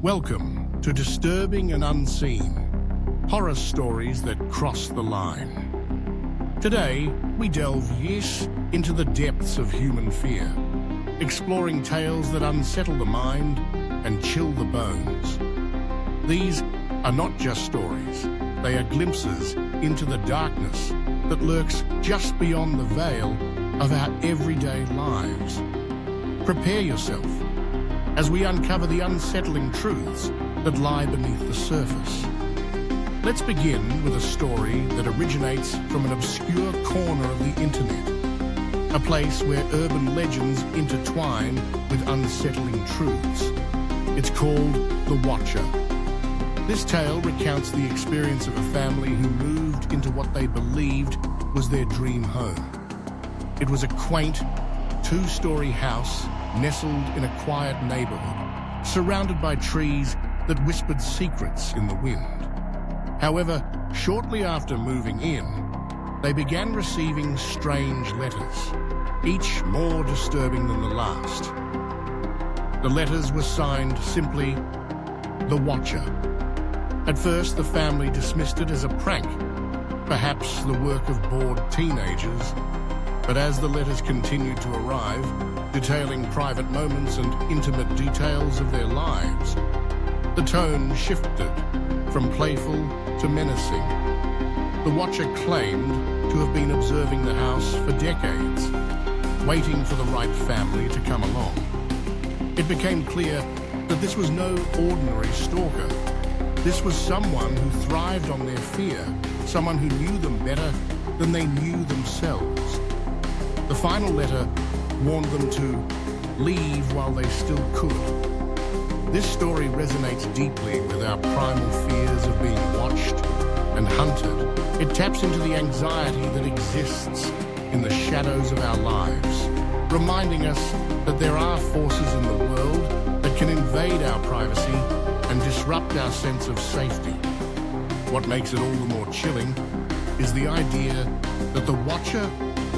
Welcome to Disturbing and Unseen, horror stories that cross the line. Today, we delve into the depths of human fear, exploring tales that unsettle the mind and chill the bones. These are not just stories, they are glimpses into the darkness that lurks just beyond the veil of our everyday lives. Prepare yourself as we uncover the unsettling truths that lie beneath the surface. Let's begin with a story that originates from an obscure corner of the internet, a place where urban legends intertwine with unsettling truths. It's called The Watcher. This tale recounts the experience of a family who moved into what they believed was their dream home. It was a quaint, two-story house nestled in a quiet neighborhood, surrounded by trees that whispered secrets in the wind. However, shortly after moving in, they began receiving strange letters, each more disturbing than the last. The letters were signed simply, The Watcher. At first, the family dismissed it as a prank, perhaps the work of bored teenagers. But as the letters continued to arrive, detailing private moments and intimate details of their lives, the tone shifted from playful to menacing. The Watcher claimed to have been observing the house for decades, waiting for the right family to come along. It became clear that this was no ordinary stalker. This was someone who thrived on their fear, someone who knew them better than they knew themselves. The final letter warned them to leave while they still could. This story resonates deeply with our primal fears of being watched and hunted. It taps into the anxiety that exists in the shadows of our lives, reminding us that there are forces in the world that can invade our privacy and disrupt our sense of safety. What makes it all the more chilling is the idea that the Watcher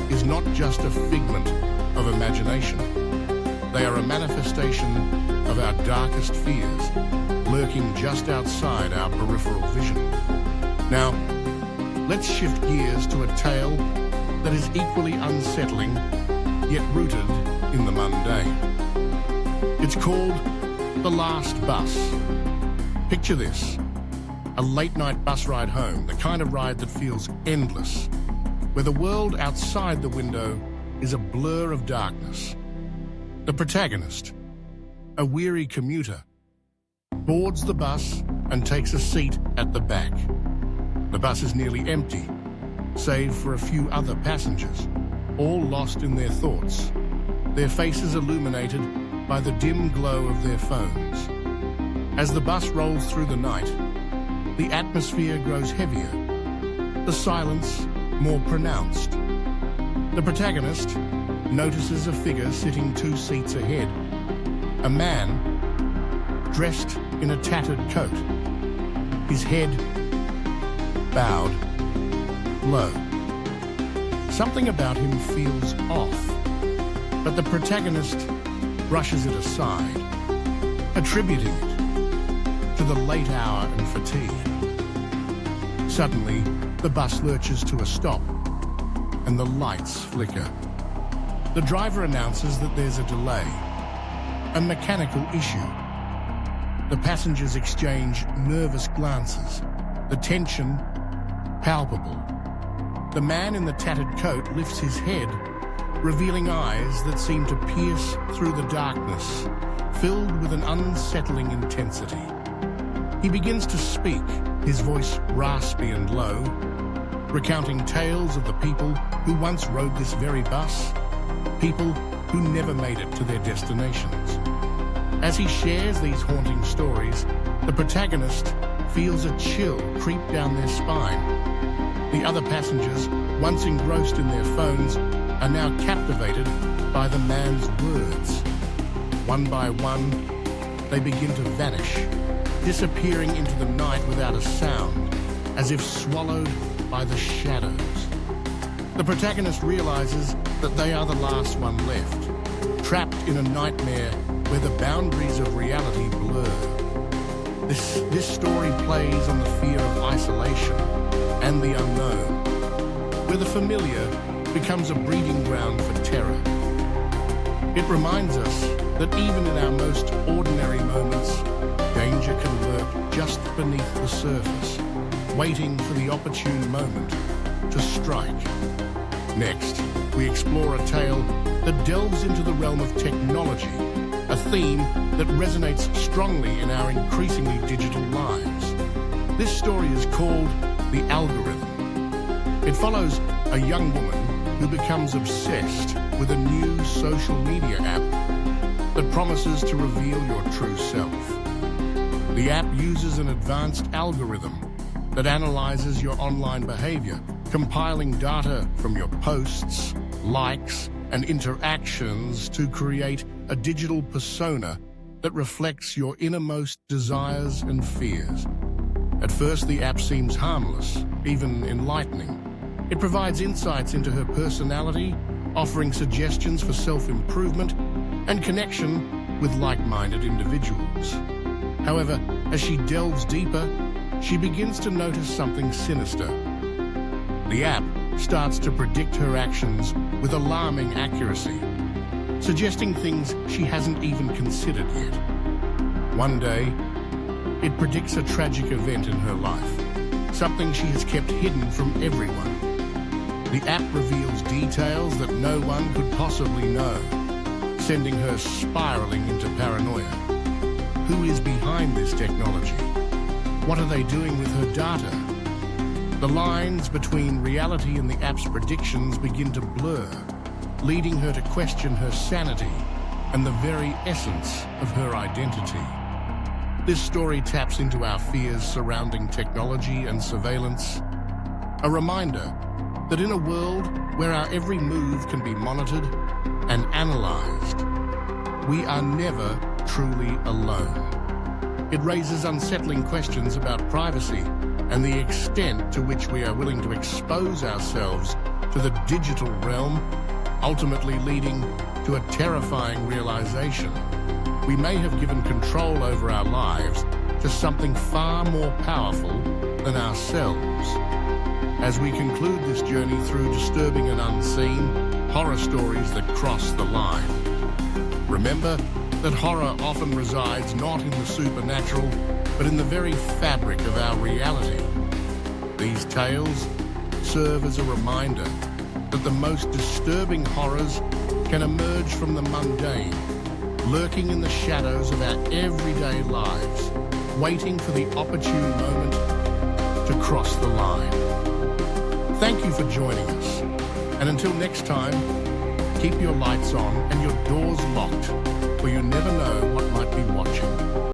is not just a figment of imagination. They are a manifestation of our darkest fears, lurking just outside our peripheral vision. Now, let's shift gears to a tale that is equally unsettling, yet rooted in the mundane. It's called The Last Bus. Picture this, a late-night bus ride home, the kind of ride that feels endless, where the world outside the window is a blur of darkness. The protagonist, a weary commuter, boards the bus and takes a seat at the back. The bus is nearly empty, save for a few other passengers, all lost in their thoughts, their faces illuminated by the dim glow of their phones. As the bus rolls through the night, the atmosphere grows heavier, the silence more pronounced. The protagonist notices a figure sitting 2 seats ahead, a man dressed in a tattered coat, his head bowed low. Something about him feels off, but the protagonist brushes it aside, attributing it to the late hour and fatigue. Suddenly, the bus lurches to a stop, and the lights flicker. The driver announces that there's a delay, a mechanical issue. The passengers exchange nervous glances, the tension palpable. The man in the tattered coat lifts his head, revealing eyes that seem to pierce through the darkness, filled with an unsettling intensity. He begins to speak, his voice raspy and low, recounting tales of the people who once rode this very bus, people who never made it to their destinations. As he shares these haunting stories, the protagonist feels a chill creep down their spine. The other passengers, once engrossed in their phones, are now captivated by the man's words. One by one, they begin to vanish, disappearing into the night without a sound, as if swallowed by the shadows. The protagonist realizes that they are the last one left, trapped in a nightmare where the boundaries of reality blur. This story plays on the fear of isolation and the unknown, where the familiar becomes a breeding ground for terror. It reminds us that even in our most ordinary moments, danger can lurk just beneath the surface, waiting for the opportune moment to strike. Next, we explore a tale that delves into the realm of technology, a theme that resonates strongly in our increasingly digital lives. This story is called The Algorithm. It follows a young woman who becomes obsessed with a new social media app that promises to reveal your true self. The app uses an advanced algorithm that analyzes your online behavior, compiling data from your posts, likes, and interactions to create a digital persona that reflects your innermost desires and fears. At first, the app seems harmless, even enlightening. It provides insights into her personality, offering suggestions for self-improvement and connection with like-minded individuals. However, as she delves deeper, she begins to notice something sinister. The app starts to predict her actions with alarming accuracy, suggesting things she hasn't even considered yet. One day, it predicts a tragic event in her life, something she has kept hidden from everyone. The app reveals details that no one could possibly know, sending her spiraling into paranoia. Who is behind this technology? What are they doing with her data? The lines between reality and the app's predictions begin to blur, leading her to question her sanity and the very essence of her identity. This story taps into our fears surrounding technology and surveillance, a reminder that in a world where our every move can be monitored and analyzed, we are never truly alone. It raises unsettling questions about privacy and the extent to which we are willing to expose ourselves to the digital realm, ultimately leading to a terrifying realization. We may have given control over our lives to something far more powerful than ourselves. As we conclude this journey through disturbing and unseen horror stories that cross the line, remember that horror often resides not in the supernatural, but in the very fabric of our reality. These tales serve as a reminder that the most disturbing horrors can emerge from the mundane, lurking in the shadows of our everyday lives, waiting for the opportune moment to cross the line. Thank you for joining us, and until next time, keep your lights on and your doors locked, for you never know what might be watching.